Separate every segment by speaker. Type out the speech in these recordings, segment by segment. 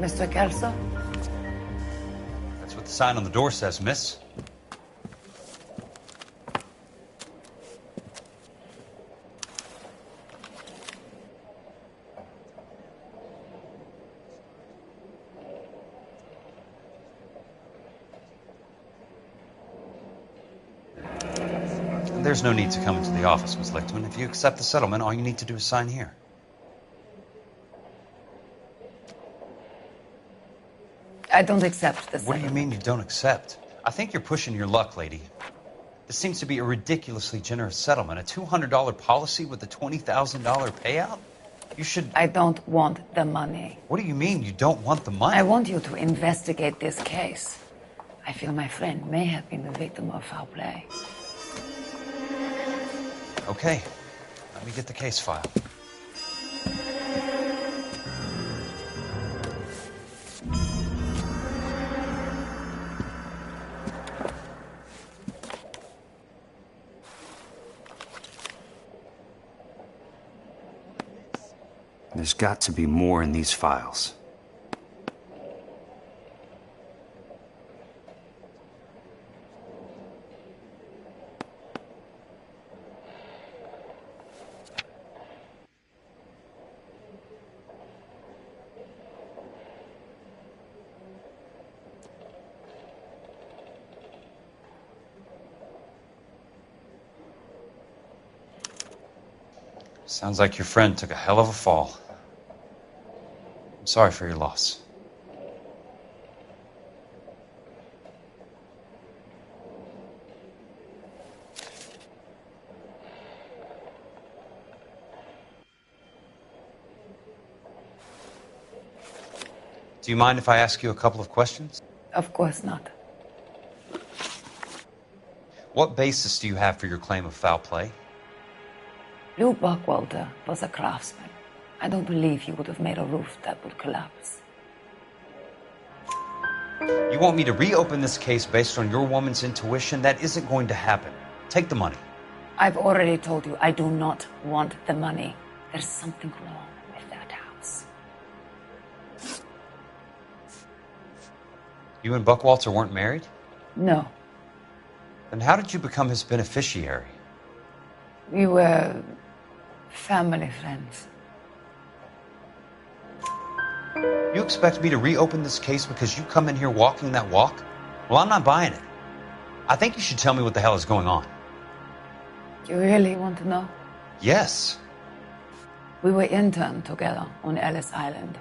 Speaker 1: Mr. Kelso?
Speaker 2: That's what the sign on the door says, miss. There's no need to come into the office, Miss Lichtman. If you accept the settlement, all you need to do is sign here.
Speaker 1: I don't accept this.
Speaker 2: What do you mean you don't accept? I think you're pushing your luck, lady. This seems to be a ridiculously generous settlement. A $200 policy with a $20,000 payout? You should...
Speaker 1: I don't want the money.
Speaker 2: What do you mean you don't want the money?
Speaker 1: I want you to investigate this case. I feel my friend may have been the victim of foul play.
Speaker 2: Okay. Let me get the case file.
Speaker 3: There's got to be more in these files.
Speaker 2: Sounds like your friend took a hell of a fall. I'm sorry for your loss. Do you mind if I ask you a couple of questions?
Speaker 1: Of course not.
Speaker 2: What basis do you have for your claim of foul play?
Speaker 1: Lou Buckwalter was a craftsman. I don't believe he would have made a roof that would collapse.
Speaker 2: You want me to reopen this case based on your woman's intuition? That isn't going to happen. Take the money.
Speaker 1: I've already told you I do not want the money. There's something wrong with that house.
Speaker 2: You and Buckwalter weren't married?
Speaker 1: No.
Speaker 2: Then how did you become his beneficiary?
Speaker 1: We were family friends.
Speaker 2: You expect me to reopen this case because you come in here walking that walk? Well, I'm not buying it. I think you should tell me what the hell is going on.
Speaker 1: You really want to know?
Speaker 2: Yes.
Speaker 1: We were interned together on Ellis Island.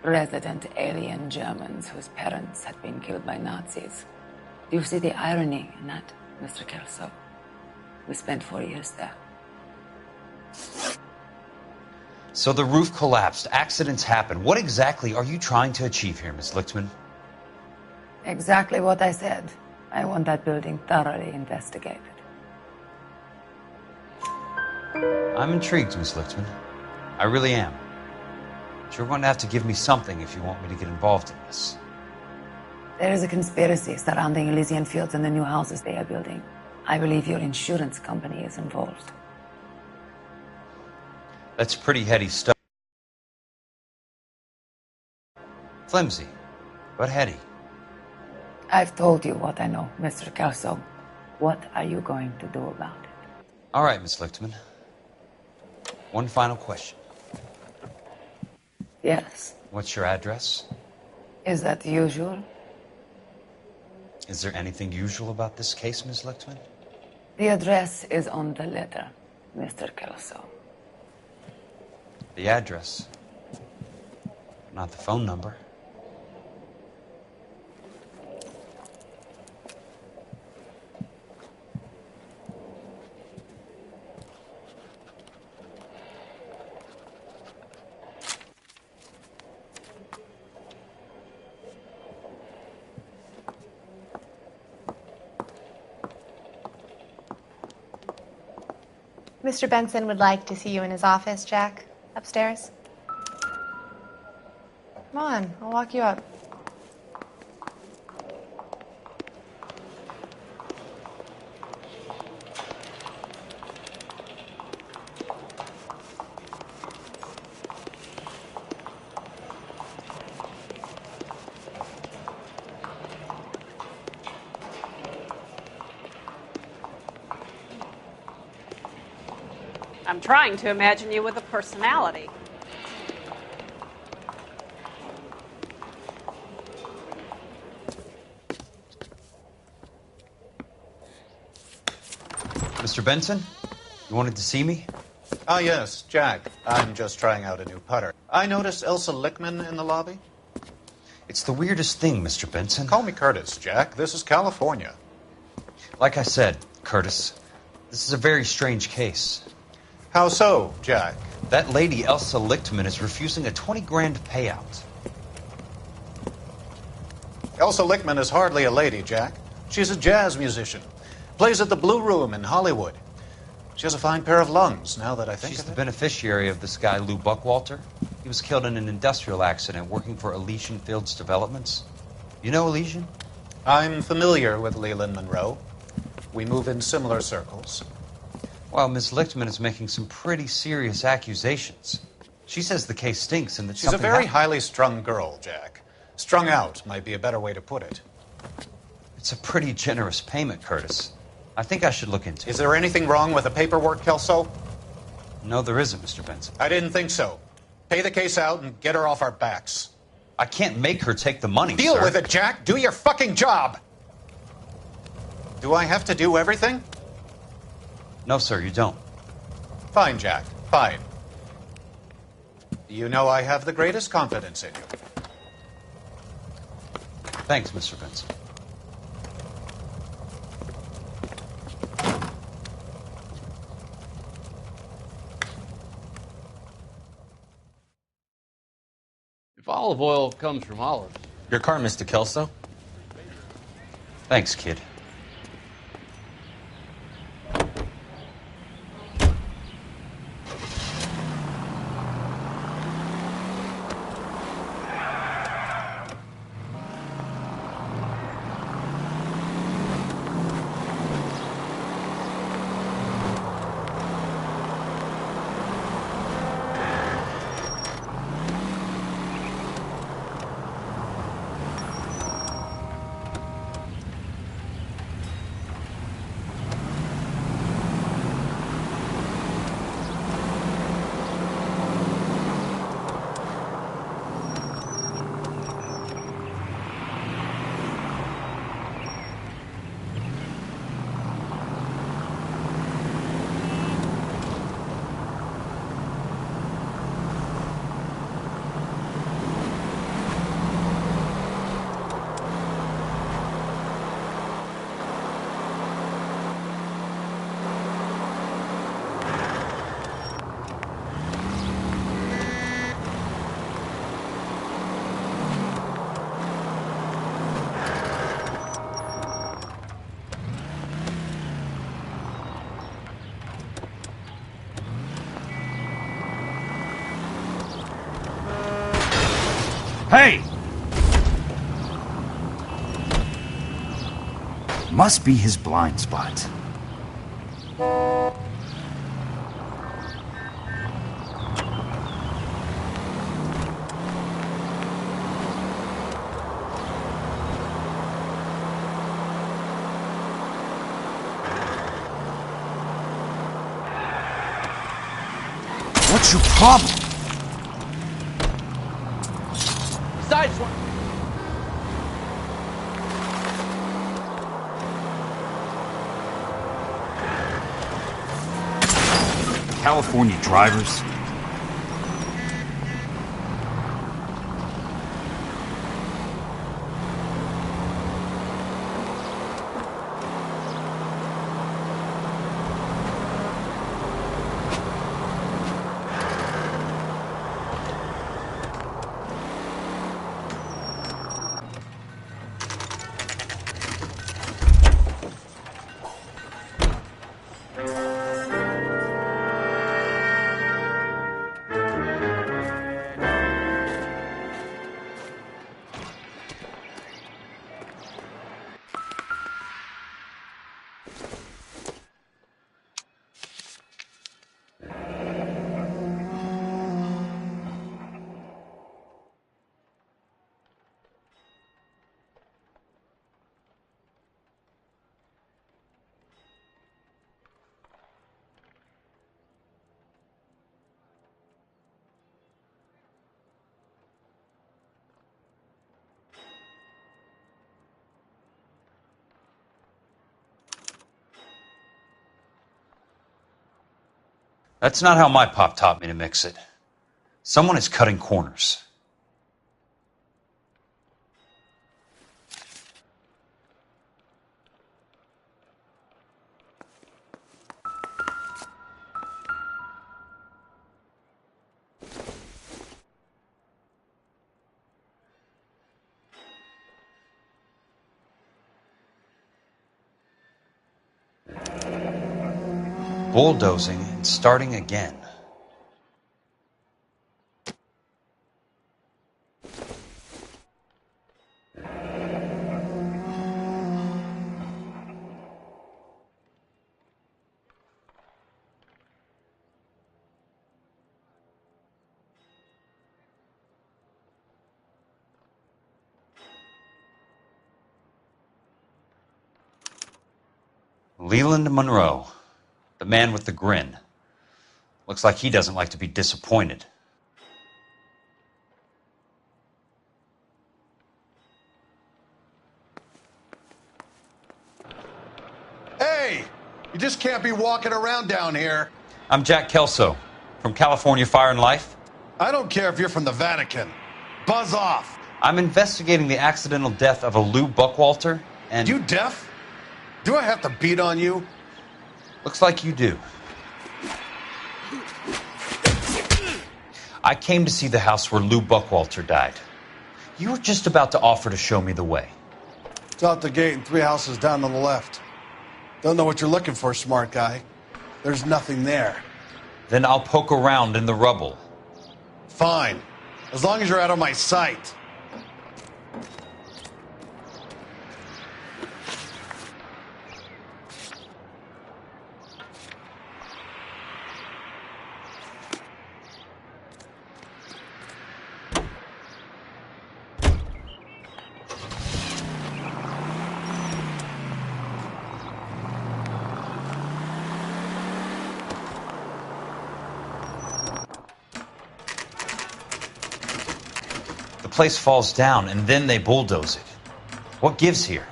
Speaker 1: Resident alien Germans whose parents had been killed by Nazis. Do you see the irony in that, Mr. Kelso? We spent 4 years there.
Speaker 2: So the roof collapsed. Accidents happen. What exactly are you trying to achieve here, Miss Lichtman?
Speaker 1: Exactly what I said. I want that building thoroughly investigated.
Speaker 2: I'm intrigued, Miss Lichtman. I really am. But you're going to have to give me something if you want me to get involved in this.
Speaker 1: There is a conspiracy surrounding Elysian Fields and the new houses they are building. I believe your insurance company is involved.
Speaker 2: That's pretty heady stuff. Flimsy, but heady.
Speaker 1: I've told you what I know, Mr. Kelso. What are you going to do about it?
Speaker 2: All right, Miss Lichtman. One final question.
Speaker 1: Yes.
Speaker 2: What's your address?
Speaker 1: Is that usual?
Speaker 2: Is there anything usual about this case, Miss Lichtman?
Speaker 1: The address is on the letter, Mr. Kelso.
Speaker 2: The address, not the phone number.
Speaker 4: Mr. Benson would like to see you in his office, Jack. Upstairs. Come on, I'll walk you up.
Speaker 5: I'm trying to imagine you with a personality.
Speaker 2: Mr. Benson, you wanted to see me?
Speaker 6: Ah, yes, Jack. I'm just trying out a new putter. I noticed Elsa Lickman in the lobby.
Speaker 2: It's the weirdest thing, Mr. Benson.
Speaker 6: Call me Curtis, Jack. This is California.
Speaker 2: Like I said, Curtis, this is a very strange case.
Speaker 6: How so, Jack?
Speaker 2: That lady, Elsa Lichtman, is refusing a 20 grand payout.
Speaker 6: Elsa Lickman is hardly a lady, Jack. She's a jazz musician. Plays at the Blue Room in Hollywood. She has a fine pair of lungs, now that I think
Speaker 2: She's
Speaker 6: of
Speaker 2: the
Speaker 6: it.
Speaker 2: beneficiary of this guy, Lou Buckwalter. He was killed in an industrial accident working for Elysian Fields Developments. You know Elysian?
Speaker 6: I'm familiar with Leland Monroe. We move in similar circles.
Speaker 2: Well, Miss Lichtman is making some pretty serious accusations. She says the case stinks and that
Speaker 6: She's a
Speaker 2: something
Speaker 6: very
Speaker 2: happened.
Speaker 6: highly strung girl, Jack. Strung out might be a better way to put it.
Speaker 2: It's a pretty generous payment, Curtis. I think I should look into it.
Speaker 6: Is there anything wrong with the paperwork, Kelso?
Speaker 2: No, there isn't, Mr. Benson.
Speaker 6: I didn't think so. Pay the case out and get her off our backs.
Speaker 2: I can't make her take the money,
Speaker 6: Deal
Speaker 2: sir.
Speaker 6: with it, Jack. Do your fucking job. Do I have to do everything?
Speaker 2: No, sir, you don't.
Speaker 6: Fine, Jack. Fine. You know I have the greatest confidence in you.
Speaker 2: Thanks, Mr. Benson.
Speaker 7: If olive oil comes from olives.
Speaker 8: Your car, Mr. Kelso.
Speaker 2: Thanks, kid.
Speaker 3: Hey! Must be his blind spot. What's your problem?
Speaker 7: Sideswipe.
Speaker 3: California drivers.
Speaker 2: That's not how my pop taught me to mix it. Someone is cutting corners. Bulldozing and starting again. Leland Monroe, the man with the grin. Looks like he doesn't like to be disappointed.
Speaker 8: Hey! You just can't be walking around down here.
Speaker 2: I'm Jack Kelso, from California Fire and Life.
Speaker 8: I don't care if you're from the Vatican. Buzz off.
Speaker 2: I'm investigating the accidental death of a Lou Buckwalter, and...
Speaker 8: You deaf? Do I have to beat on you?
Speaker 2: Looks like you do. I came to see the house where Lou Buckwalter died. You were just about to offer to show me the way.
Speaker 8: It's out the gate and 3 houses down on the left. Don't know what you're looking for, smart guy. There's nothing there.
Speaker 2: Then I'll poke around in the rubble.
Speaker 8: Fine. As long as you're out of my sight.
Speaker 2: The place falls down, and then they bulldoze it. What gives here?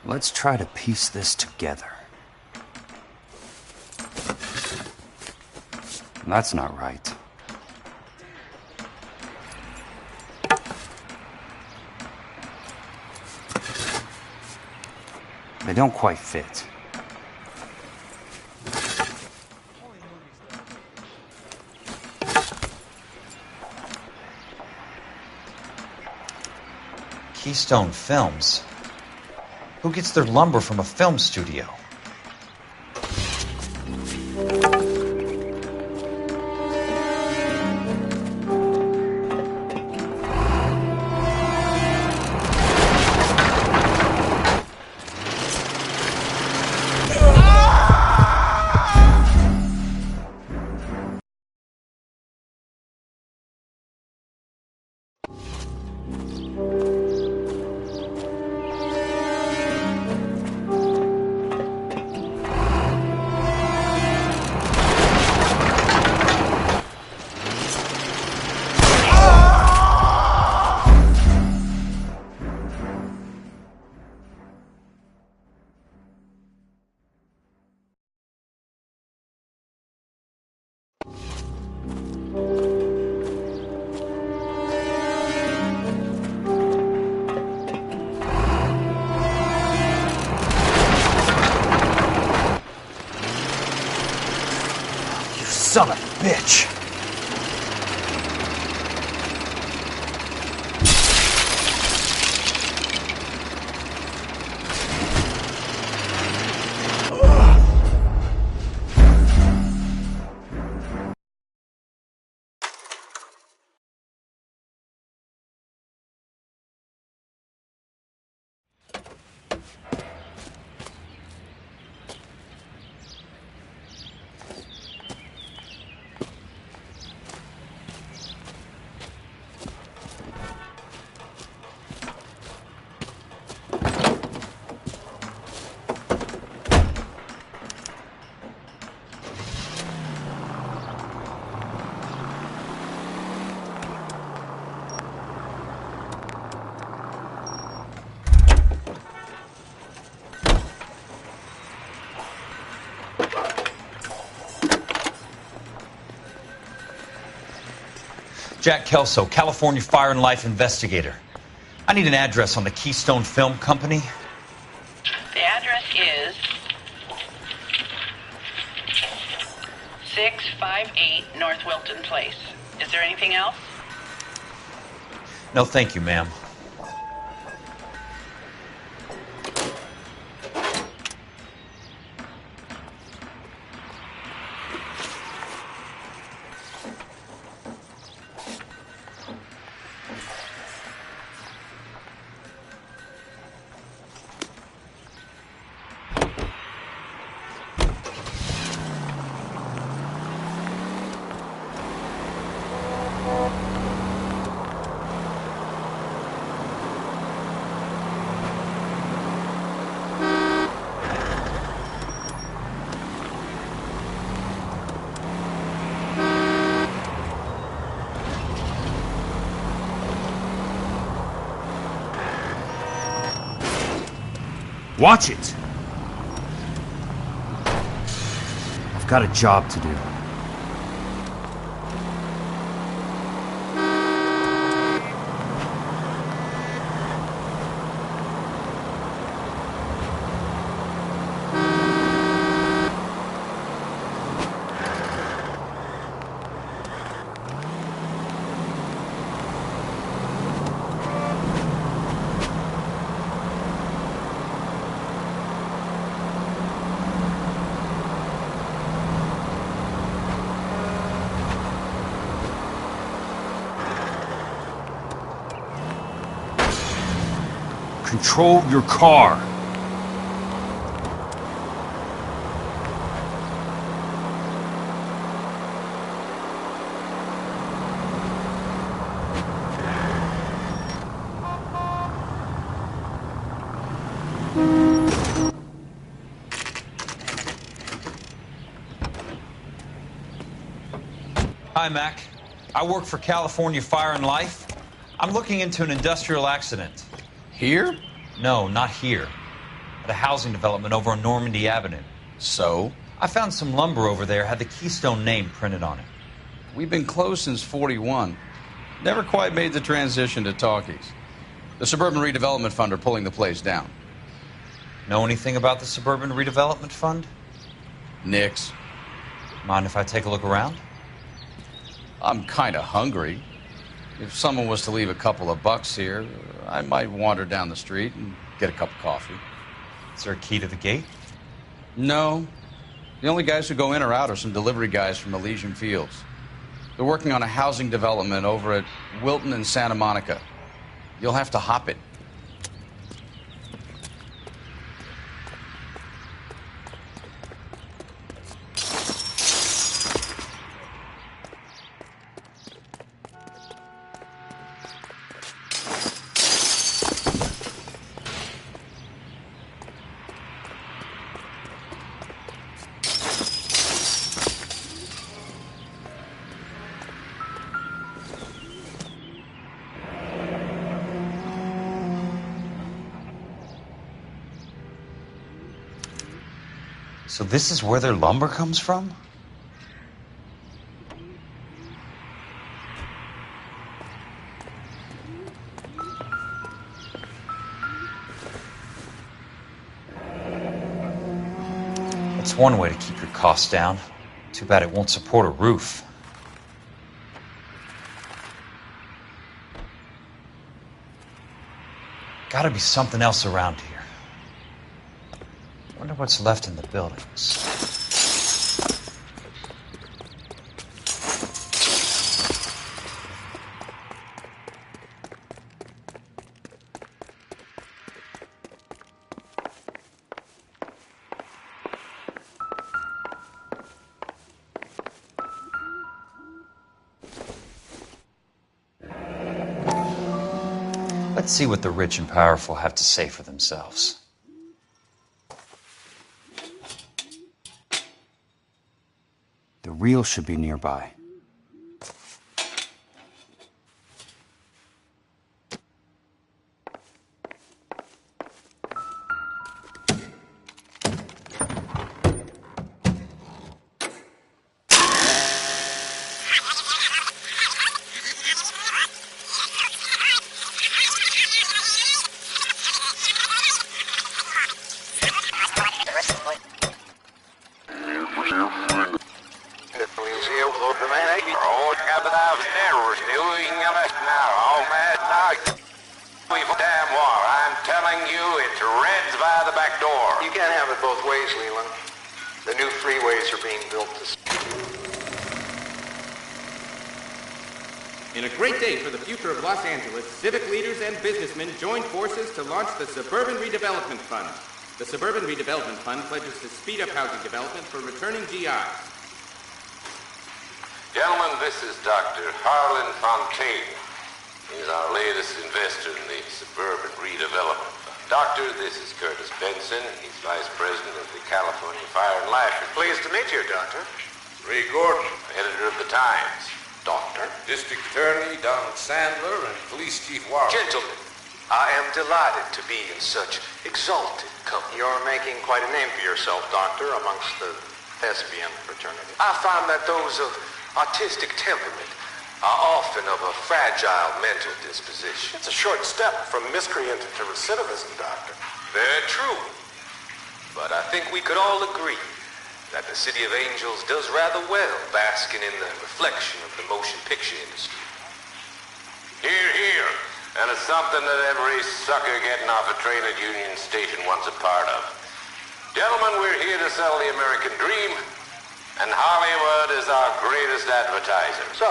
Speaker 3: Let's try to piece this together. That's not right. They don't quite fit.
Speaker 2: Keystone Films? Who gets their lumber from a film studio? Son of a bitch! Jack Kelso, California Fire and Life investigator. I need an address on the Keystone Film Company.
Speaker 9: The address is 658 North Wilton Place. Is there anything else?
Speaker 2: No, thank you, ma'am.
Speaker 3: Watch it! I've got a job to do. Control your car.
Speaker 2: Hi, Mac. I work for California Fire and Life. I'm looking into an industrial accident.
Speaker 7: Here?
Speaker 2: No, not here. At a housing development over on Normandy Avenue.
Speaker 7: So?
Speaker 2: I found some lumber over there, had the Keystone name printed on it.
Speaker 7: We've been closed since 41. Never quite made the transition to talkies. The Suburban Redevelopment Fund are pulling the place down.
Speaker 2: Know anything about the Suburban Redevelopment Fund?
Speaker 7: Nix.
Speaker 2: Mind if I take a look around?
Speaker 7: I'm kind of hungry. If someone was to leave a couple of bucks here, I might wander down the street and get a cup of coffee.
Speaker 2: Is there a key to the gate?
Speaker 7: No. The only guys who go in or out are some delivery guys from Elysian Fields. They're working on a housing development over at Wilton and Santa Monica. You'll have to hop it.
Speaker 2: So this is where their lumber comes from? That's one way to keep your costs down. Too bad it won't support a roof. Gotta be something else around here. Wonder what's left in the buildings. Let's see what the rich and powerful have to say for themselves.
Speaker 3: The reel should be nearby.
Speaker 10: Damn war. I'm telling you, it's Reds via the back door.
Speaker 11: You can't have it both ways, Leland. The new freeways are being built to...
Speaker 12: In a great day for the future of Los Angeles, civic leaders and businessmen joined forces to launch the Suburban Redevelopment Fund. The Suburban Redevelopment Fund pledges to speed up housing development for returning GIs.
Speaker 10: Gentlemen, this is Dr. Harlan Fontaine. He's our latest investor in the Suburban Redevelopment Fund. Doctor, this is Curtis Benson. He's Vice President of the California Fire and Life.
Speaker 11: Pleased to meet you, Doctor.
Speaker 10: Ray Gordon, editor of the Times.
Speaker 11: Doctor.
Speaker 10: District Attorney Donald Sandler and Police Chief Warren.
Speaker 11: Gentlemen, I am delighted to be in such exalted company. You're making quite a name for yourself, Doctor, amongst the thespian fraternity. I find that those of artistic temperament are often of a fragile mental disposition. It's a short step from miscreant to recidivism, Doctor.
Speaker 10: Very true. But I think we could all agree that the City of Angels does rather well basking in the reflection of the motion picture industry. Hear, hear. And it's something that every sucker getting off a train at Union Station wants a part of. Gentlemen, we're here to sell the American dream, and Hollywood is our greatest advertiser.
Speaker 11: So,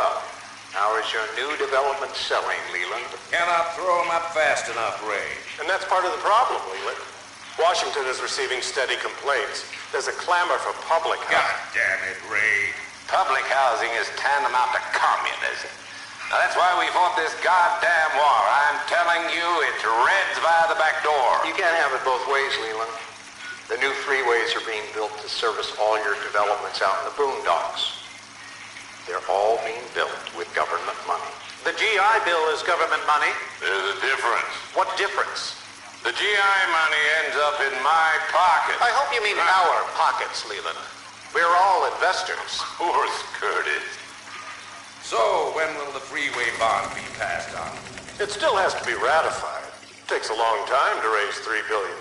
Speaker 11: how is your new development selling, Leland?
Speaker 10: Cannot throw them up fast enough, Ray.
Speaker 11: And that's part of the problem, Leland. Washington is receiving steady complaints. There's a clamor for public housing.
Speaker 10: God damn it, Ray. Public housing is tantamount to communism. Now, that's why we fought this goddamn war. I'm telling you, it's Reds via the back door.
Speaker 11: You can't have it both ways, Leland. The new freeways are being built to service all your developments out in the boondocks. They're all being built with government money. The GI Bill is government money.
Speaker 10: There's a difference.
Speaker 11: What difference?
Speaker 10: The GI money ends up in my pocket.
Speaker 11: I hope you mean our pockets, Leland. We're all investors.
Speaker 10: Of course, Curtis. So, when will the freeway bond be passed on?
Speaker 11: It still has to be ratified. It takes a long time to raise $3 billion.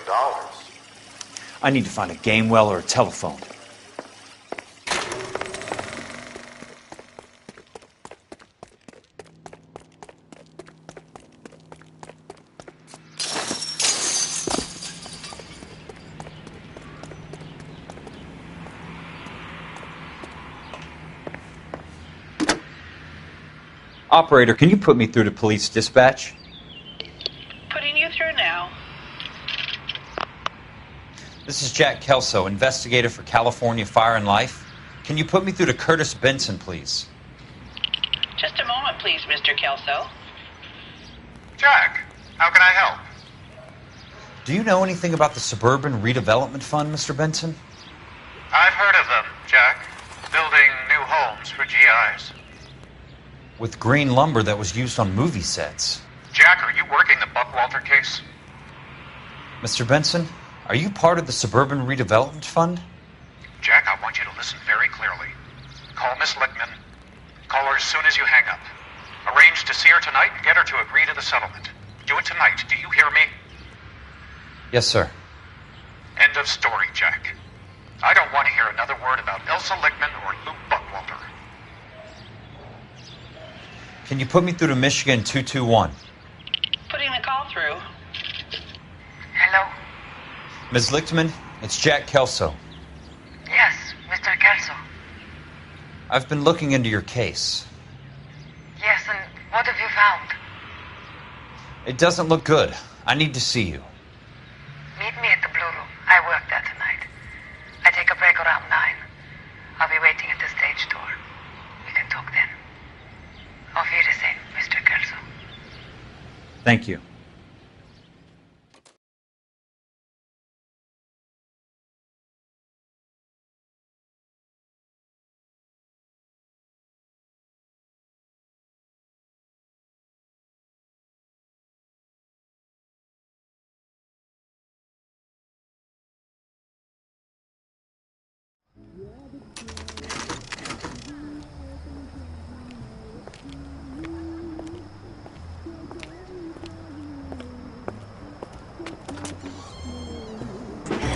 Speaker 13: I need to find a game well or a telephone. Operator, can you put me through to police dispatch?
Speaker 9: Putting you through now.
Speaker 2: This is Jack Kelso, investigator for California Fire and Life. Can you put me through to Curtis Benson, please?
Speaker 9: Just a moment, please, Mr. Kelso.
Speaker 11: Jack, how can I help?
Speaker 2: Do you know anything about the Suburban Redevelopment Fund, Mr. Benson?
Speaker 14: I've heard of them, Jack. Building new homes for GIs.
Speaker 2: With green lumber that was used on movie sets.
Speaker 14: Jack, are you working the Buckwalter case?
Speaker 2: Mr. Benson, are you part of the Suburban Redevelopment Fund?
Speaker 14: Jack, I want you to listen very clearly. Call Miss Lickman. Call her as soon as you hang up. Arrange to see her tonight and get her to agree to the settlement. Do it tonight. Do you hear me?
Speaker 2: Yes, sir.
Speaker 14: End of story, Jack. I don't want to hear another word about Elsa Lickman or Luke Buckwalter.
Speaker 2: Can you put me through to Michigan 221?
Speaker 9: Putting the call through.
Speaker 15: Hello?
Speaker 2: Ms. Lichtman, it's Jack Kelso.
Speaker 15: Yes, Mr. Kelso.
Speaker 2: I've been looking into your case.
Speaker 15: Yes, and what have you found?
Speaker 2: It doesn't look good. I need to see you.
Speaker 15: Meet me at the Blue Room. I work there tonight. I take a break around 9. I'll be waiting at the stage door. We can talk then. Auf Wiedersehen, Mr. Kelso.
Speaker 13: Thank you.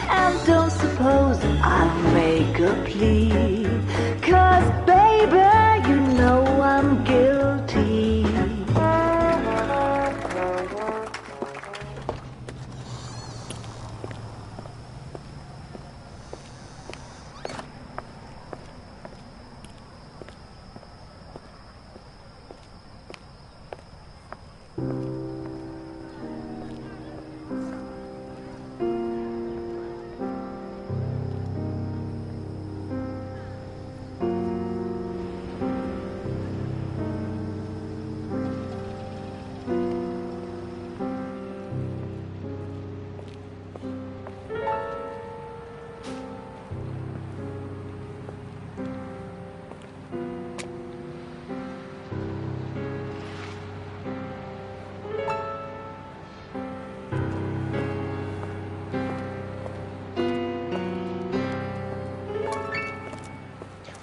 Speaker 16: And don't suppose I'll make a plea, 'cause baby, you know I'm guilty.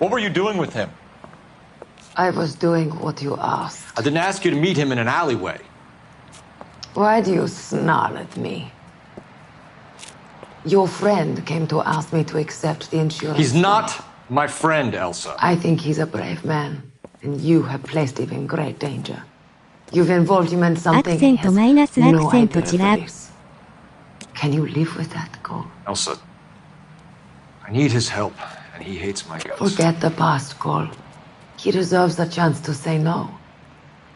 Speaker 17: What were you doing with him?
Speaker 1: I was doing what you asked.
Speaker 17: I didn't ask you to meet him in an alleyway.
Speaker 1: Why do you snarl at me? Your friend came to ask me to accept the insurance.
Speaker 17: He's not my friend, Elsa.
Speaker 1: I think he's a brave man, and you have placed him in great danger. You've involved him in something he has no idea of this. Can you live with that, Cole?
Speaker 17: Elsa, I need his help, and he hates my guts.
Speaker 1: Forget the past, Cole. He deserves a chance to say no.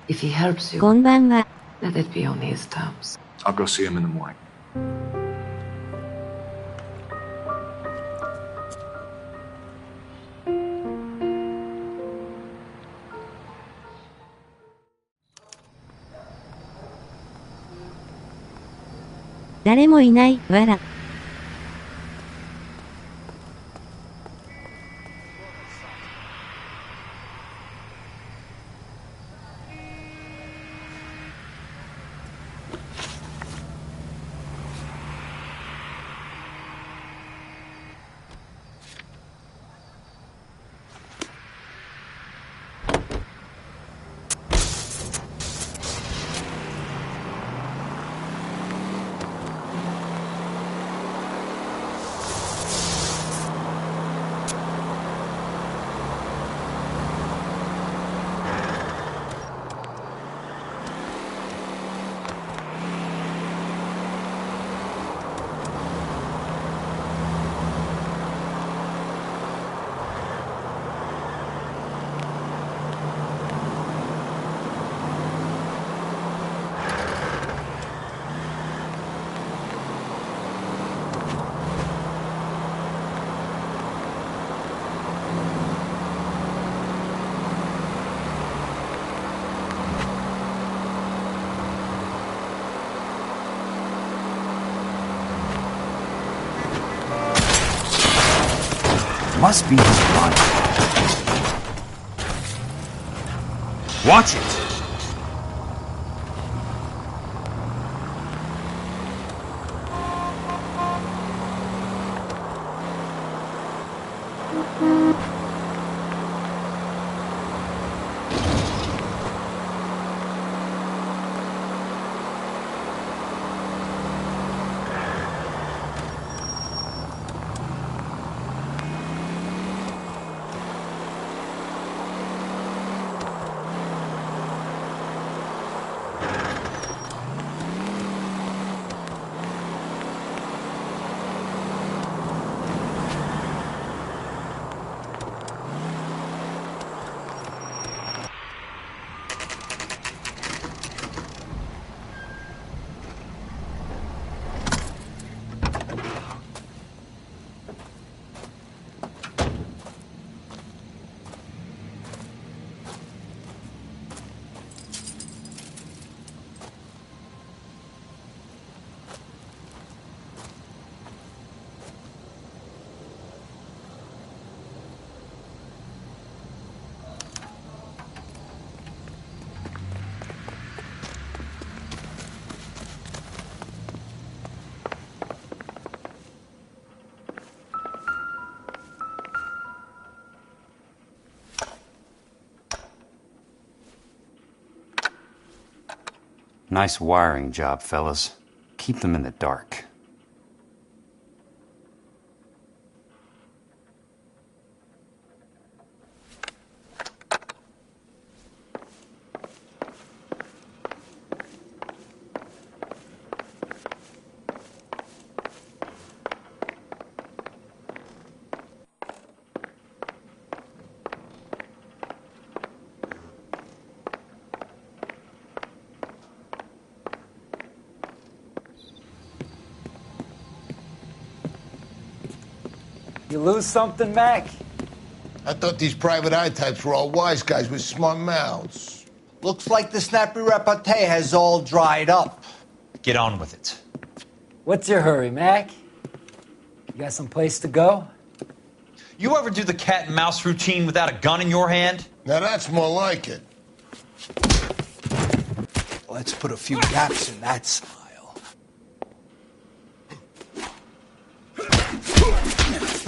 Speaker 1: If he helps you,
Speaker 18: こんばんは。
Speaker 1: let it be on his terms.
Speaker 17: I'll go see him in the morning.
Speaker 18: 「誰もいない、わら。」
Speaker 3: Must be his body. Watch it! Nice wiring job, fellas. Keep them in the dark.
Speaker 19: You lose something, Mac?
Speaker 20: I thought these private eye types were all wise guys with smart mouths.
Speaker 19: Looks like the snappy repartee has all dried up.
Speaker 2: Get on with it.
Speaker 19: What's your hurry, Mac? You got some place to go?
Speaker 2: You ever do the cat and mouse routine without a gun in your hand?
Speaker 20: Now that's more like it.
Speaker 19: Let's put a few gaps in that smile.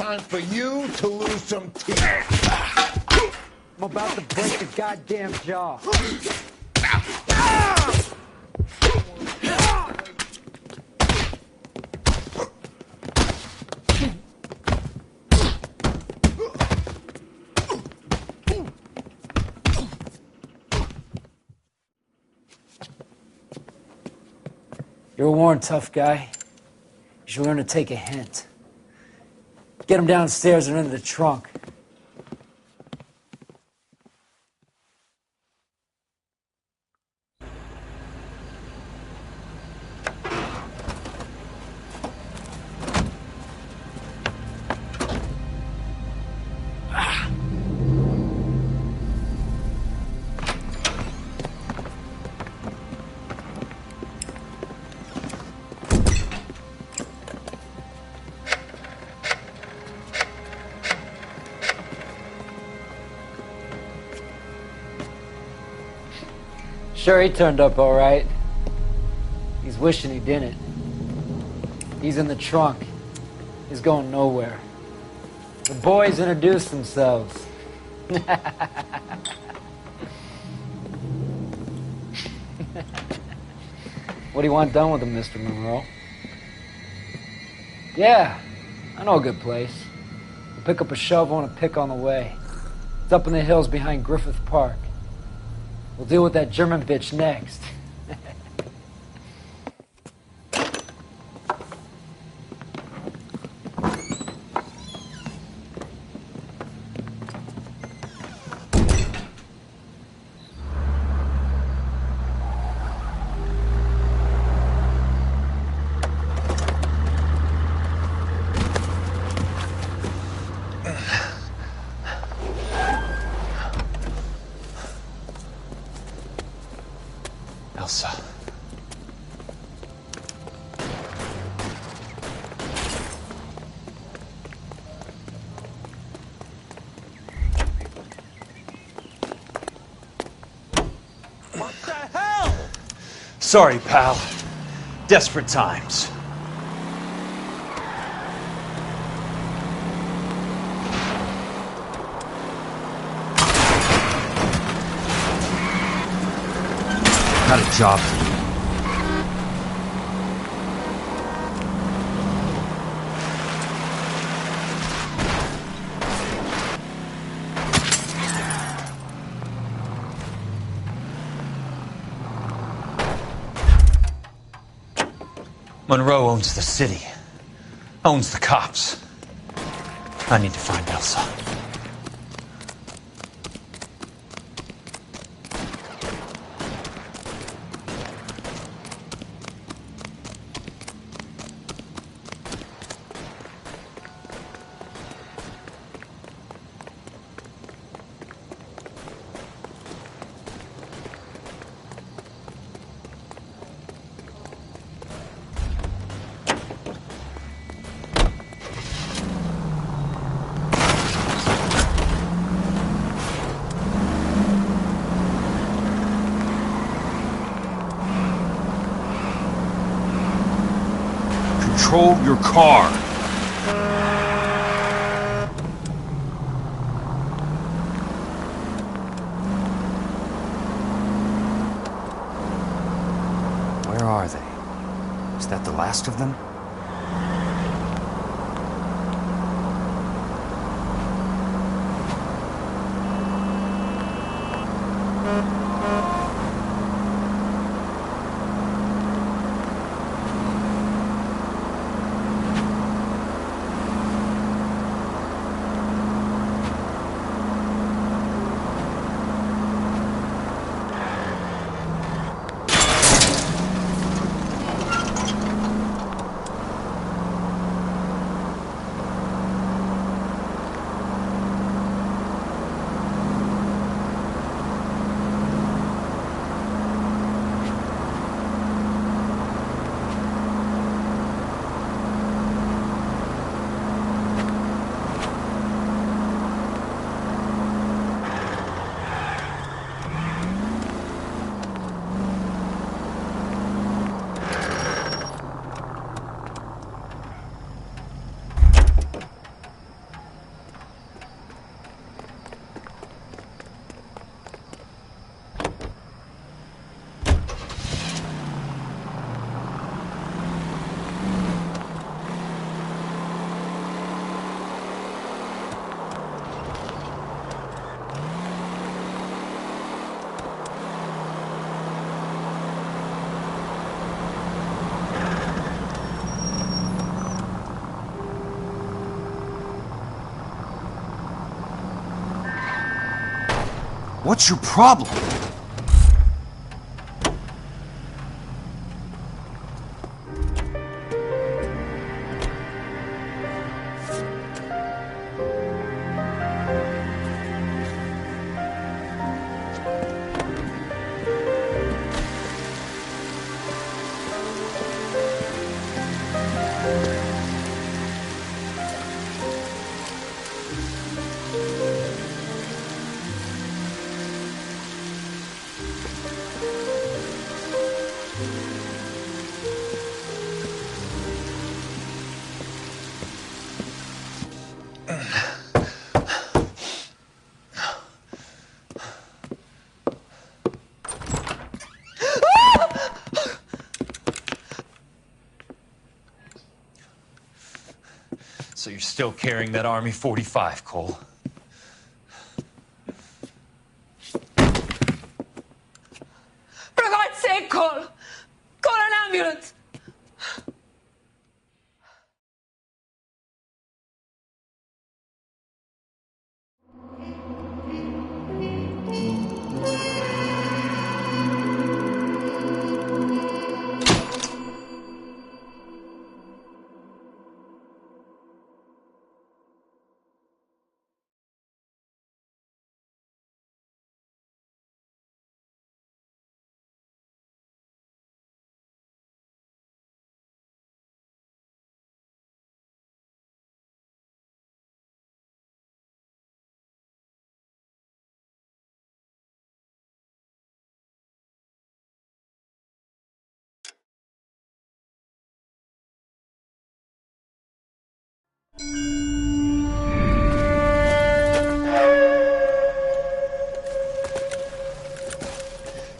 Speaker 20: time for you to lose some teeth.
Speaker 19: I'm about to break your goddamn jaw. You're a worn, tough guy. You should learn to take a hint. Get him downstairs and into the trunk. Sure, he turned up all right. He's wishing he didn't. He's in the trunk. He's going nowhere. The boys introduced themselves. What do you want done with him, Mr. Monroe? Yeah, I know a good place. We'll pick up a shovel and a pick on the way. It's up in the hills behind Griffith Park. We'll deal with that German bitch next.
Speaker 2: Elsa.
Speaker 13: What the hell? Sorry, pal. Desperate times.
Speaker 3: Got a job for you.
Speaker 2: Monroe owns the city. Owns the cops. I need to find Elsa.
Speaker 13: Control your car.
Speaker 3: Where are they? Is that the last of them? What's your problem?
Speaker 13: So you're still carrying that Army 45, Cole?
Speaker 1: For God's sake, Cole! Call an ambulance!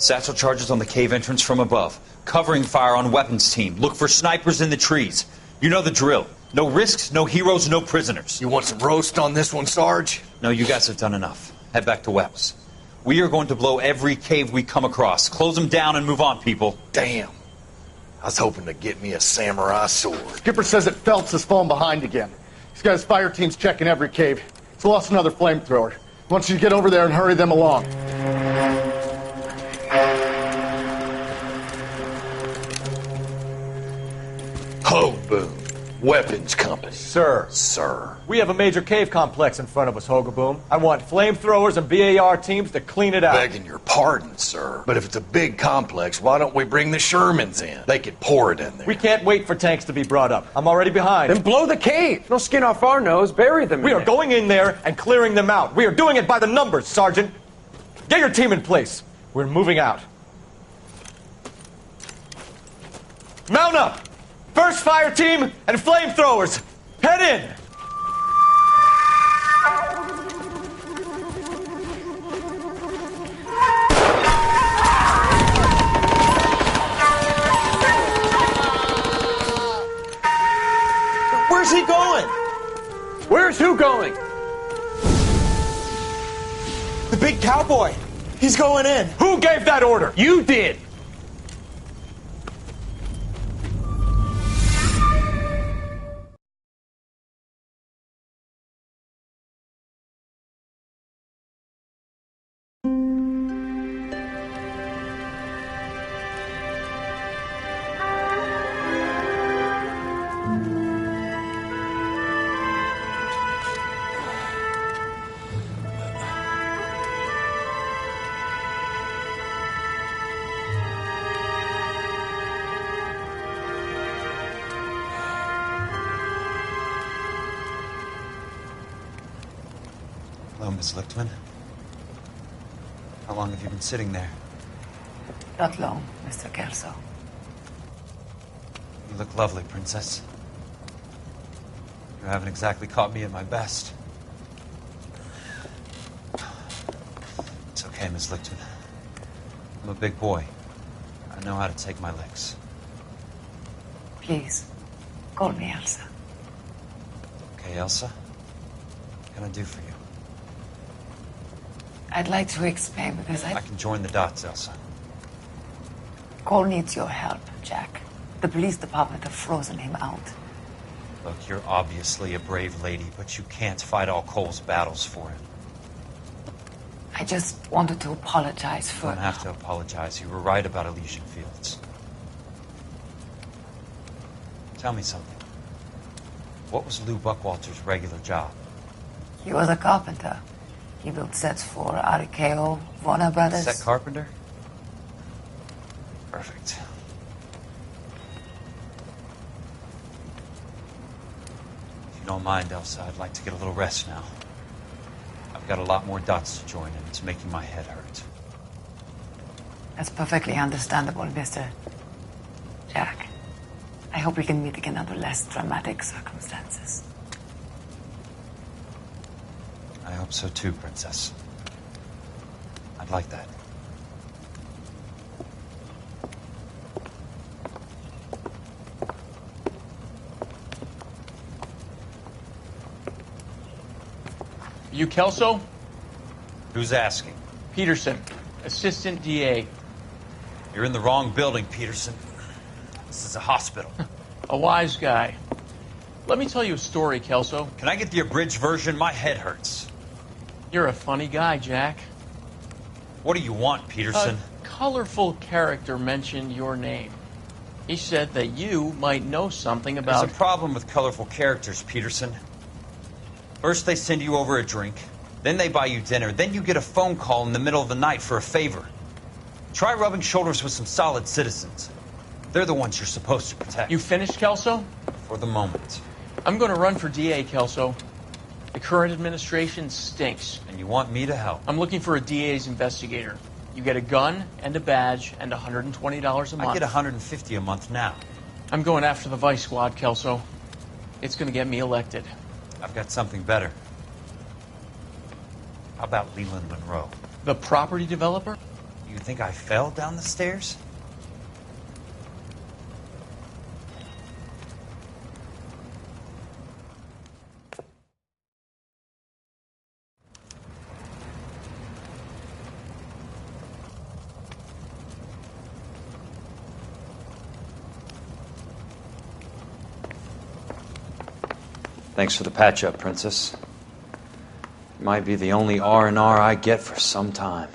Speaker 13: Satchel charges on the cave entrance from above. Covering fire on weapons team. Look for snipers in the trees. You know the drill. No risks, no heroes, no prisoners.
Speaker 17: You want some roast on this one, Sarge?
Speaker 13: No, you guys have done enough. Head back to Webb's. We are going to blow every cave we come across. Close them down and move on, people.
Speaker 17: Damn. I was hoping to get me a samurai sword.
Speaker 21: Skipper says that Phelps has fallen behind again. He's got his fire teams checking every cave. He's lost another flamethrower. He wants you to get over there and hurry them along.
Speaker 17: Ho, boom. Weapons compass.
Speaker 22: Sir. We have a major cave complex in front of us, Hogaboom. I want flamethrowers and BAR teams to clean it out.
Speaker 17: Begging your pardon, sir. But if it's a big complex, why don't we bring the Shermans in? They could pour it in there.
Speaker 22: We can't wait for tanks to be brought up. I'm already behind.
Speaker 23: Then blow the cave. No skin off our nose. Bury them.
Speaker 22: We are going in there and clearing them out. We are doing it by the numbers, Sergeant. Get your team in place. We're moving out. Mount up! First fire team and flamethrowers! Head in!
Speaker 13: Where's he going?
Speaker 23: Where's who going?
Speaker 13: The big cowboy. He's going in.
Speaker 22: Who gave that order?
Speaker 23: You did.
Speaker 2: Hello, Miss Lichtman. How long have you been sitting there?
Speaker 1: Not long, Mr. Kelso.
Speaker 2: You look lovely, Princess. You haven't exactly caught me at my best. It's okay, Miss Lichtman. I'm a big boy. I know how to take my licks.
Speaker 1: Please, call me Elsa.
Speaker 2: Okay, Elsa? What can I do for you?
Speaker 1: I'd like to explain because
Speaker 2: I can join the dots, Elsa.
Speaker 1: Cole needs your help, Jack. The police department have frozen him out.
Speaker 2: Look, you're obviously a brave lady, but you can't fight all Cole's battles for him.
Speaker 1: I just wanted to apologize for...
Speaker 2: You don't have to apologize. You were right about Elysian Fields. Tell me something. What was Lou Buckwalter's regular job?
Speaker 1: He was a carpenter. He built sets for RKO, Warner Brothers.
Speaker 2: Set carpenter? Perfect. If you don't mind, Elsa, I'd like to get a little rest now. I've got a lot more dots to join, and it's making my head hurt.
Speaker 1: That's perfectly understandable, Mr. Jack. I hope we can meet again under less dramatic circumstances.
Speaker 2: I hope so too, Princess. I'd like that.
Speaker 4: You Kelso?
Speaker 2: Who's asking?
Speaker 4: Peterson, Assistant DA.
Speaker 2: You're in the wrong building, Peterson. This is a hospital.
Speaker 4: A wise guy. Let me tell you a story, Kelso.
Speaker 2: Can I get the abridged version? My head hurts.
Speaker 4: You're a funny guy, Jack.
Speaker 2: What do you want, Peterson?
Speaker 4: A colorful character mentioned your name. He said that you might know something about...
Speaker 2: There's a problem with colorful characters, Peterson. First they send you over a drink, then they buy you dinner, then you get a phone call in the middle of the night for a favor. Try rubbing shoulders with some solid citizens. They're the ones you're supposed to protect.
Speaker 4: You finished, Kelso?
Speaker 2: For the moment.
Speaker 4: I'm going to run for DA, Kelso. The current administration stinks.
Speaker 2: And you want me to help?
Speaker 4: I'm looking for a DA's investigator. You get a gun and a badge and $120 a month.
Speaker 2: I get $150 a month now.
Speaker 4: I'm going after the Vice Squad, Kelso. It's going to get me elected.
Speaker 2: I've got something better. How about Leland Monroe?
Speaker 4: The property developer?
Speaker 2: You think I fell down the stairs?
Speaker 3: Thanks for the patch-up, Princess. It might be the only R&R I get for some time.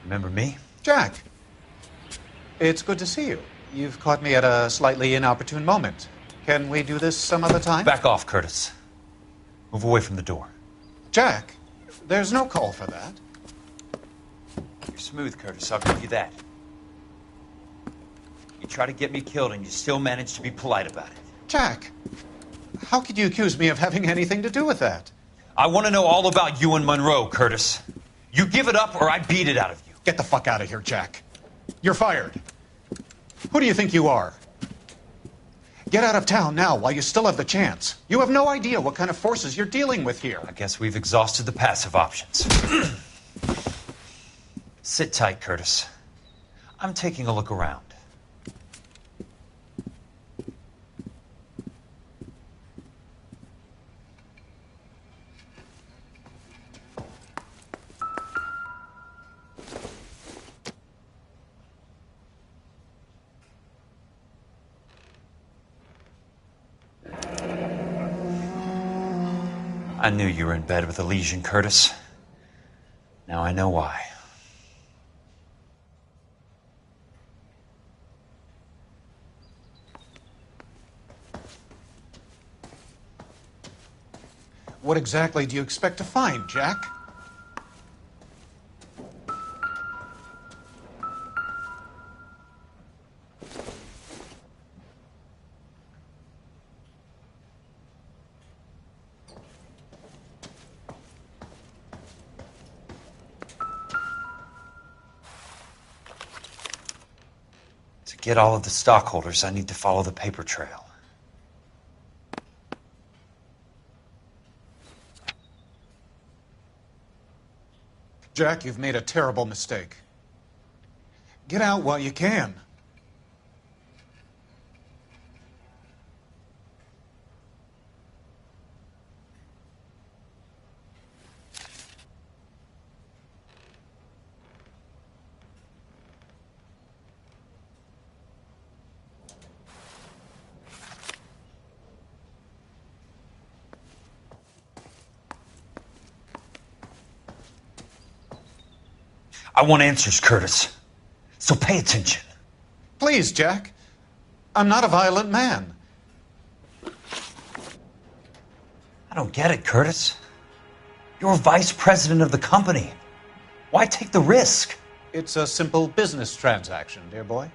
Speaker 2: Remember me?
Speaker 5: Jack. It's good to see you. You've caught me at a slightly inopportune moment. Can we do this some other time?
Speaker 2: Back off, Curtis. Move away from the door.
Speaker 5: Jack, there's no call for that.
Speaker 2: You're smooth, Curtis. I'll give you that. You try to get me killed and you still manage to be polite about it.
Speaker 5: Jack, how could you accuse me of having anything to do with that?
Speaker 2: I want to know all about you and Monroe, Curtis. You give it up or I beat it out of you.
Speaker 5: Get the fuck out of here, Jack. You're fired. Who do you think you are? Get out of town now while you still have the chance. You have no idea what kind of forces you're dealing with here.
Speaker 2: I guess we've exhausted the passive options. Sit tight, Curtis. I'm taking a look around. I knew you were in bed with a lesion, Curtis. Now I know why.
Speaker 5: What exactly do you expect to find, Jack?
Speaker 2: To get all of the stockholders, I need to follow the paper trail.
Speaker 5: Jack, you've made a terrible mistake. Get out while you can.
Speaker 2: I want answers, Curtis. So pay attention.
Speaker 5: Please, Jack. I'm not a violent man.
Speaker 2: I don't get it, Curtis. You're vice president of the company. Why take the risk?
Speaker 5: It's a simple business transaction, dear boy.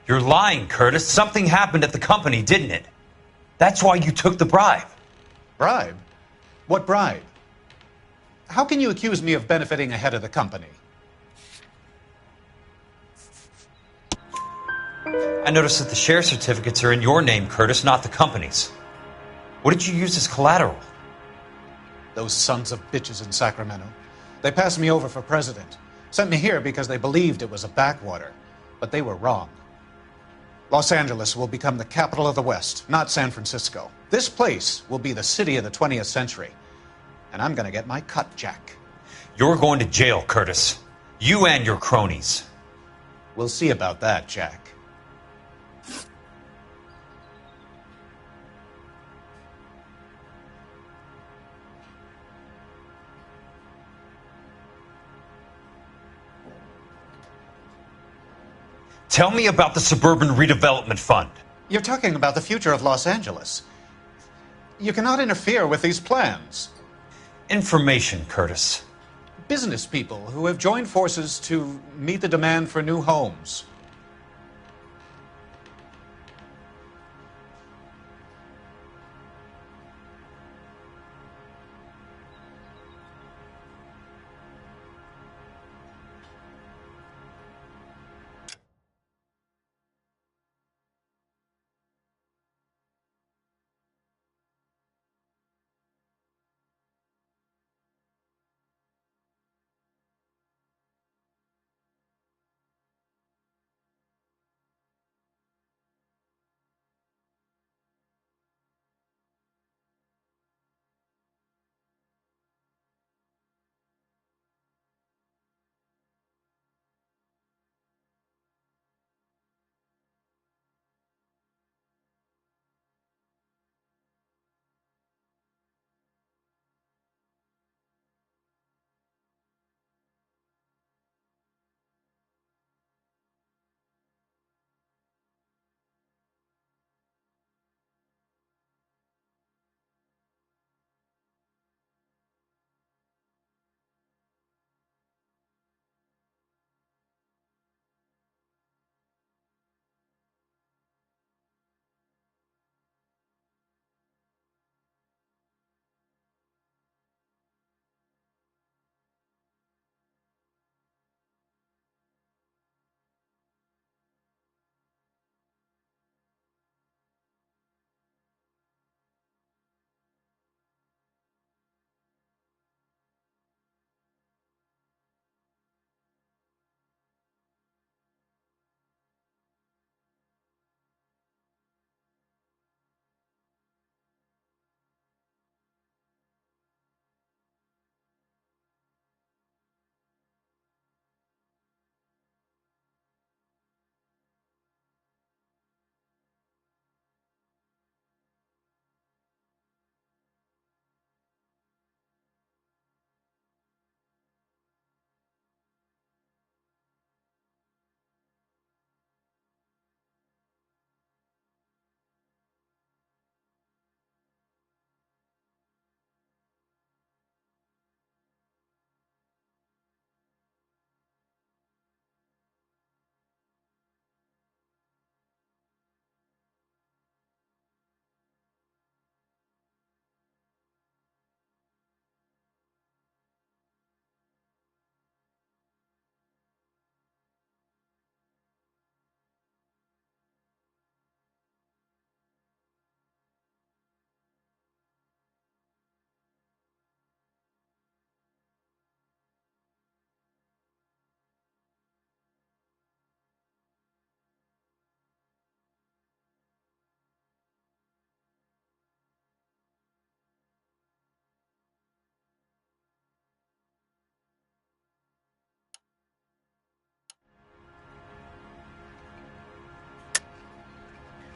Speaker 2: You're lying, Curtis. Something happened at the company, didn't it? That's why you took the bribe.
Speaker 5: Bribe? What bribe? How can you accuse me of benefiting ahead of the company?
Speaker 2: I noticed that the share certificates are in your name, Curtis, not the company's. What did you use as collateral?
Speaker 5: Those sons of bitches in Sacramento. They passed me over for president. Sent me here because they believed it was a backwater. But they were wrong. Los Angeles will become the capital of the West, not San Francisco. This place will be the city of the 20th century. And I'm going to get my cut, Jack.
Speaker 2: You're going to jail, Curtis. You and your cronies.
Speaker 5: We'll see about that, Jack.
Speaker 2: Tell me about the Suburban Redevelopment Fund.
Speaker 5: You're talking about the future of Los Angeles. You cannot interfere with these plans.
Speaker 2: Information, Curtis.
Speaker 5: Business people who have joined forces to meet the demand for new homes.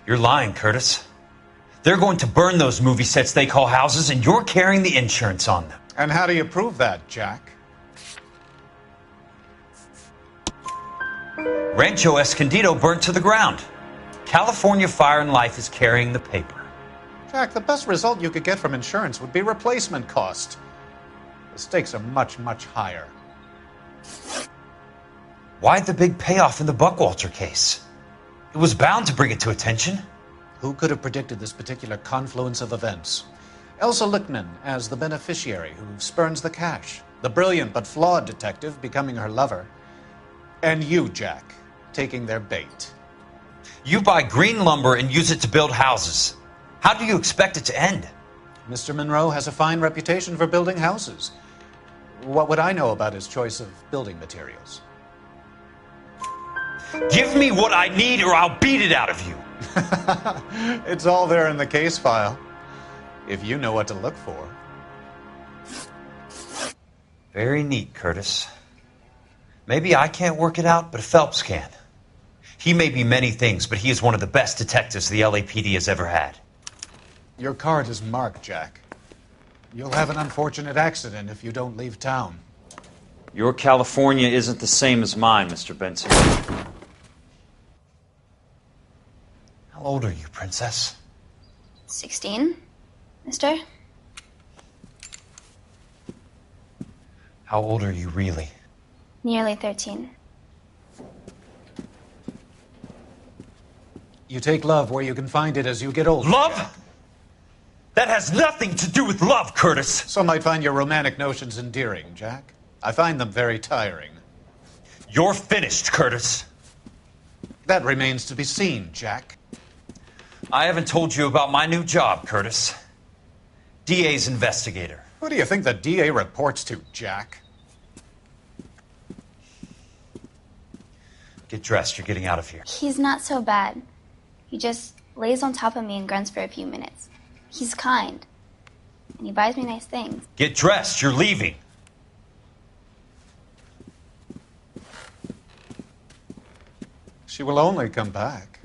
Speaker 2: You're lying, Curtis. They're going to burn those movie sets they call houses, and you're carrying the insurance on them.
Speaker 5: And how do you prove that, Jack?
Speaker 2: Rancho Escondido burnt to the ground. California Fire and Life is carrying the paper.
Speaker 5: Jack, the best result you could get from insurance would be replacement cost. The stakes are much, much higher.
Speaker 2: Why the big payoff in the Buckwalter case? It was bound to bring it to attention.
Speaker 5: Who could have predicted this particular confluence of events? Elsa Lichtman as the beneficiary who spurns the cash, the brilliant but flawed detective becoming her lover, and you, Jack, taking their bait.
Speaker 2: You buy green lumber and use it to build houses. How do you expect it to end?
Speaker 5: Mr. Monroe has a fine reputation for building houses. What would I know about his choice of building materials?
Speaker 2: Give me what I need or I'll beat it out of you.
Speaker 5: It's all there in the case file, if you know what to look for.
Speaker 2: Very neat, Curtis. Maybe I can't work it out, but Phelps can. He may be many things, but he is one of the best detectives the LAPD has ever had.
Speaker 5: Your card is marked, Jack. You'll have an unfortunate accident if you don't leave town.
Speaker 3: Your California isn't the same as mine, Mr. Benson.
Speaker 2: old are you, Princess?
Speaker 6: 16, mister?
Speaker 2: How old are you really?
Speaker 6: Nearly 13.
Speaker 5: You take love where you can find it as you get older.
Speaker 2: Love? That has nothing to do with love, Curtis.
Speaker 5: Some might find your romantic notions endearing, Jack. I find them very tiring.
Speaker 2: You're finished, Curtis.
Speaker 5: That remains to be seen, Jack.
Speaker 2: I haven't told you about my new job, Curtis. DA's investigator.
Speaker 5: Who do you think the DA reports to, Jack?
Speaker 2: Get dressed. You're getting out of here.
Speaker 6: He's not so bad. He just lays on top of me and grunts for a few minutes. He's kind. And he buys me nice things.
Speaker 2: Get dressed. You're leaving.
Speaker 5: She will only come back.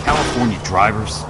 Speaker 13: California drivers.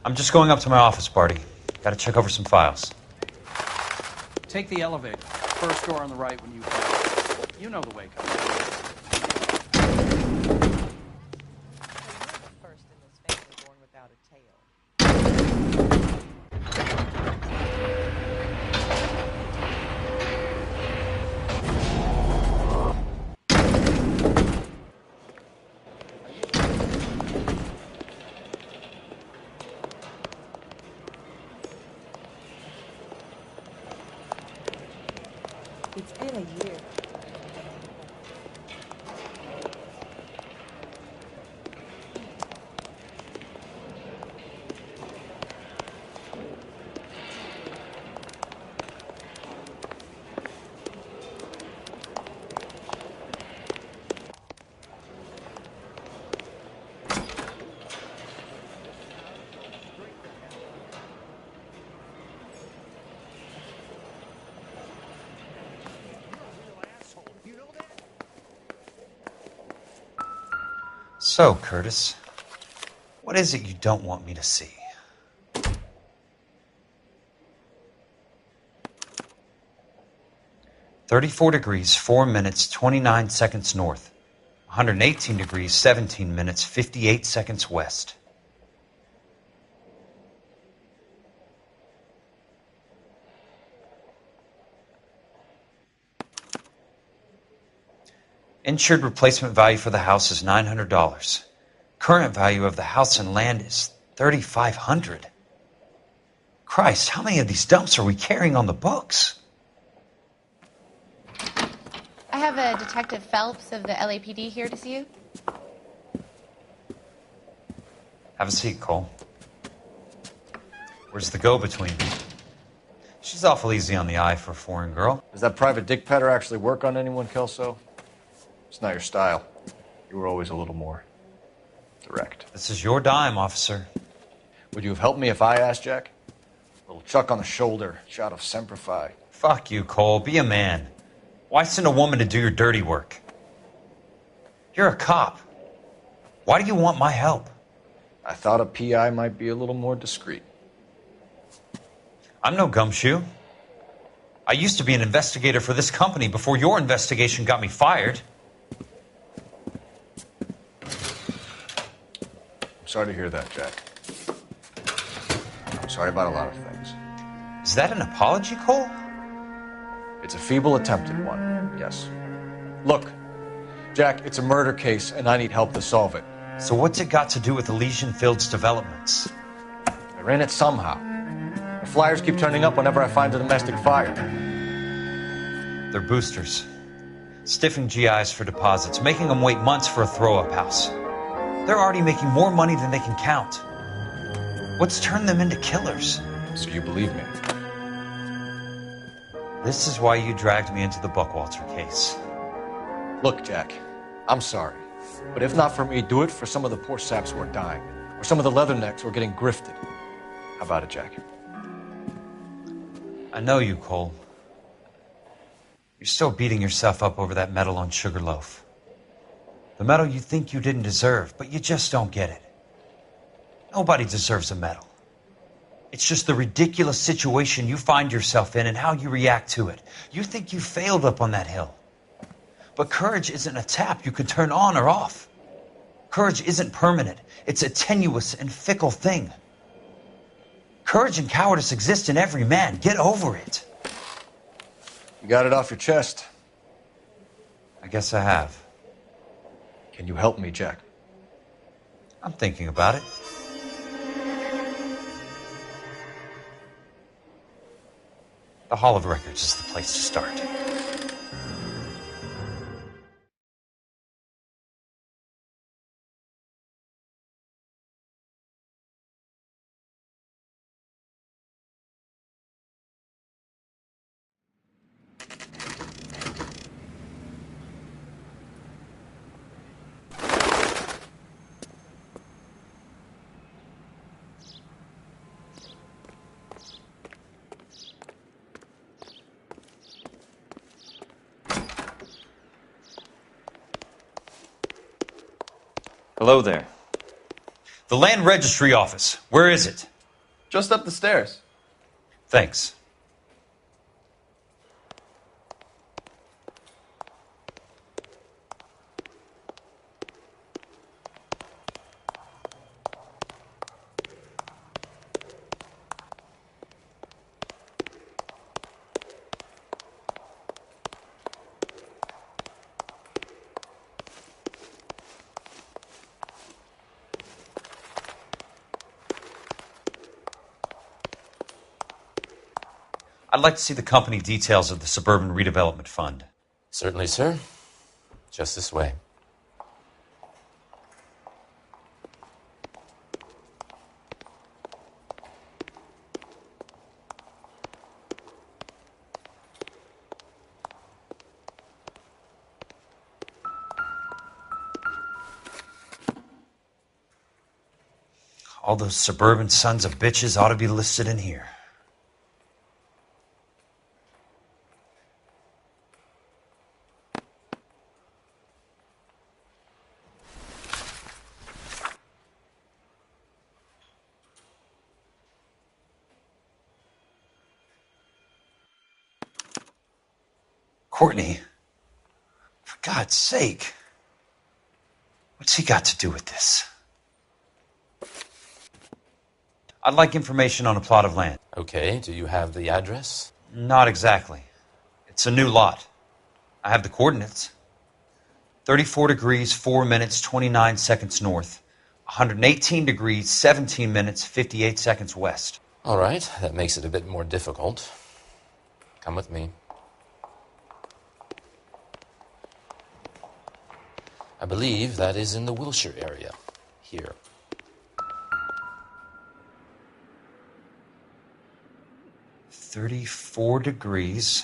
Speaker 2: I'm just going up to my office, Barty. Gotta check over some files.
Speaker 7: Take the elevator. first door on the right when you find it. You know the way, Connor.
Speaker 8: It's been a year.
Speaker 2: So, Curtis, what is it you don't want me to see? "34 degrees, 4 minutes, 29 seconds north. 118 degrees, 17 minutes, 58 seconds west." Insured replacement value for the house is $900. Current value of the house and land is $3,500. Christ, how many of these dumps are we carrying on the books?
Speaker 12: I have a Detective Phelps of the LAPD here to see you.
Speaker 2: Have a seat, Cole. Where's the go-between? She's awful easy on the eye for a foreign girl.
Speaker 22: Does that private dick petter actually work on anyone, Kelso? It's not your style. You were always a little more direct.
Speaker 2: This is your dime, officer.
Speaker 22: Would you have helped me if I asked, Jack? A little chuck on the shoulder, shot of Semper Fi.
Speaker 2: Fuck you, Cole. Be a man. Why send a woman to do your dirty work? You're a cop. Why do you want my help?
Speaker 22: I thought a PI might be a little more discreet.
Speaker 2: I'm no gumshoe. I used to be an investigator for this company before your investigation got me fired.
Speaker 22: Sorry to hear that, Jack. I'm sorry about a lot of things.
Speaker 2: Is that an apology, Cole?
Speaker 22: It's a feeble attempt at one, yes. Look, Jack, it's a murder case, and I need help to solve it.
Speaker 2: So what's it got to do with Elysian Fields developments?
Speaker 22: They're in it somehow. The flyers keep turning up whenever I find a domestic fire.
Speaker 2: They're boosters. Stiffing GIs for deposits, making them wait months for a throw-up house. They're already making more money than they can count. What's turned them into killers?
Speaker 22: So you believe me?
Speaker 2: This is why you dragged me into the Buckwalter case.
Speaker 22: Look, Jack, I'm sorry. But if not for me, do it for some of the poor saps who are dying. Or some of the leathernecks who are getting grifted. How about it, Jack?
Speaker 2: I know you, Cole. You're still beating yourself up over that medal on Sugarloaf. The medal you think you didn't deserve, but you just don't get it. Nobody deserves a medal. It's just the ridiculous situation you find yourself in and how you react to it. You think you failed up on that hill. But courage isn't a tap you can turn on or off. Courage isn't permanent. It's a tenuous and fickle thing. Courage and cowardice exist in every man. Get over it.
Speaker 22: You got it off your chest.
Speaker 2: I guess I have.
Speaker 22: Can you help me, Jack?
Speaker 2: I'm thinking about it. The Hall of Records is the place to start.
Speaker 3: Hello there.
Speaker 2: The Land Registry Office. Where is it?
Speaker 7: Just up the stairs.
Speaker 2: Thanks. I'd like to see the company details of the Suburban Redevelopment Fund.
Speaker 10: Certainly, sir. Just this way.
Speaker 2: All those suburban sons of bitches ought to be listed in here. Courtney, for God's sake, what's he got to do with this? I'd like information on a plot of land.
Speaker 10: Okay, do you have the address?
Speaker 2: Not exactly. It's a new lot. I have the coordinates. 34 degrees, 4 minutes, 29 seconds north. 118 degrees, 17 minutes, 58 seconds west.
Speaker 10: All right, that makes it a bit more difficult. Come with me. I believe that is in the Wilshire area. Here.
Speaker 2: $34 degrees,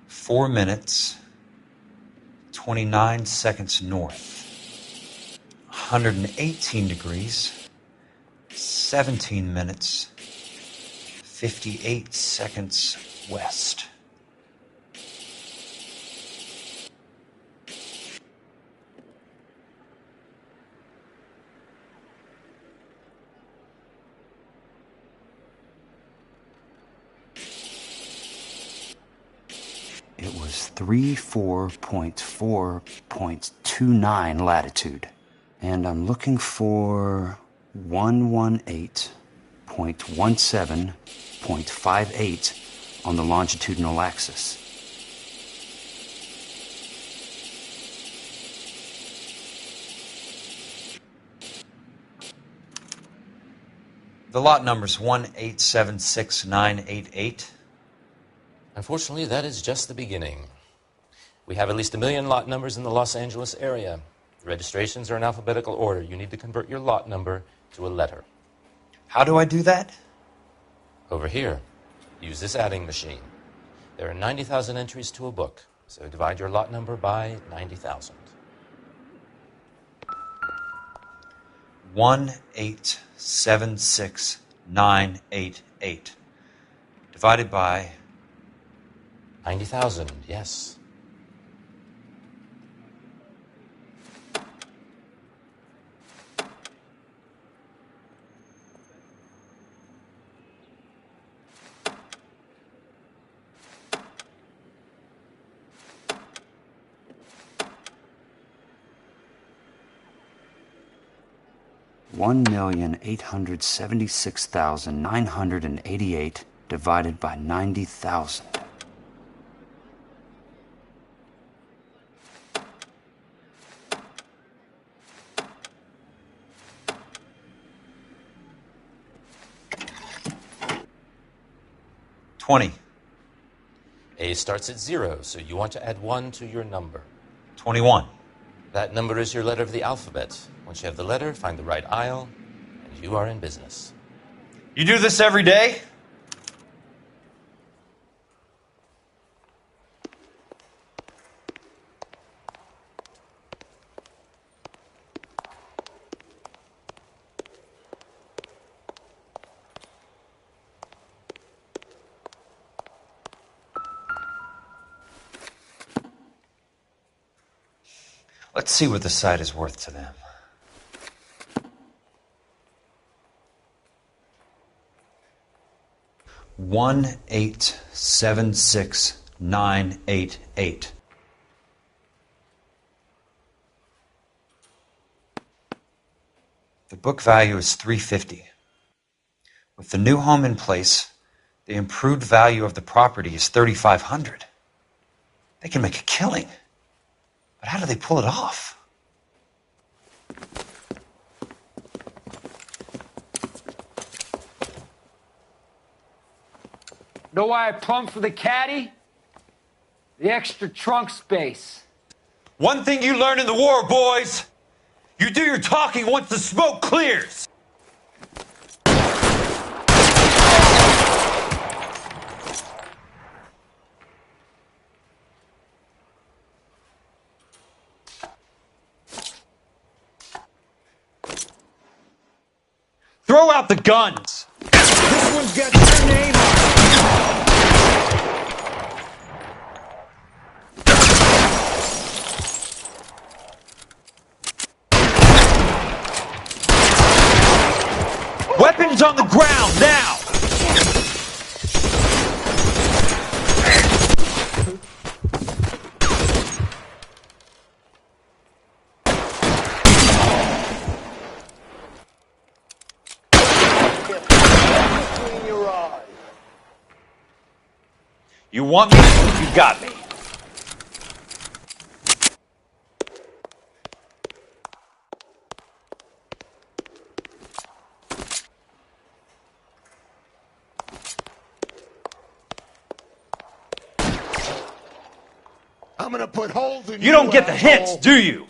Speaker 2: 4 minutes, 29 seconds north. 118 degrees, 17 minutes, 58 seconds west.
Speaker 11: It was 34.4.29 latitude. And I'm looking for 118.17.58 on the longitudinal axis.
Speaker 2: The lot number's 1876988.
Speaker 10: Unfortunately, that is just the beginning. We have at least 1 million lot numbers in the Los Angeles area. The registrations are in alphabetical order. You need to convert your lot number to a letter.
Speaker 2: How do I do that?
Speaker 10: Over here. Use this adding machine. There are 90,000 entries to a book, so divide your lot number by 90,000.
Speaker 2: 1876988 divided by
Speaker 10: 90,000, yes.
Speaker 11: $1,876,988 divided by 90,000.
Speaker 2: $20.
Speaker 10: A starts at 0, so you want to add 1 to your number.
Speaker 2: 21.
Speaker 10: That number is your letter of the alphabet. Once you have the letter, find the right aisle, and you are in business.
Speaker 2: You do this every day? Let's see what the site is worth to them. $1,876,988. The book value is $350. With the new home in place, the improved value of the property is $3,500. They can make a killing. But how do they pull it off?
Speaker 19: Know why I plumbed for the caddy? The extra trunk space.
Speaker 2: One thing you learn in the war, boys. You do your talking once the smoke clears. Throw out the guns.
Speaker 20: This one's got your name on it.
Speaker 2: Weapons on the ground now. You want me? You got me.
Speaker 20: I'm gonna put holes in you.
Speaker 2: You don't get the hints, do you?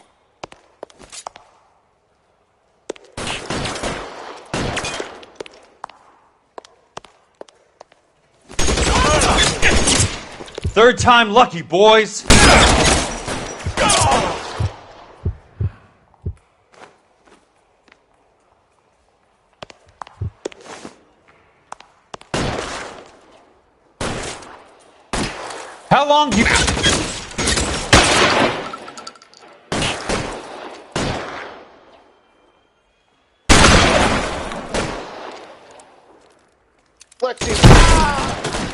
Speaker 2: Third time lucky, boys. How long do you...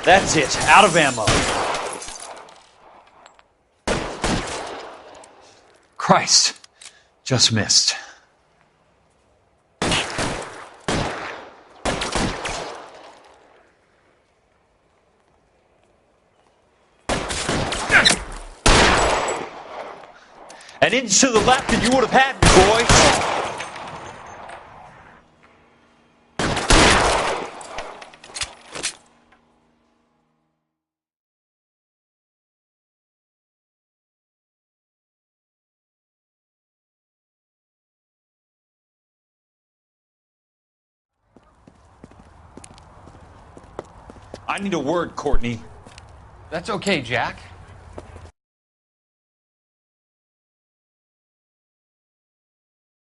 Speaker 2: That's it. Out of ammo. Christ. Just missed. An inch to the left and you would have had me, boys. I need a word, Courtney.
Speaker 23: That's okay, Jack.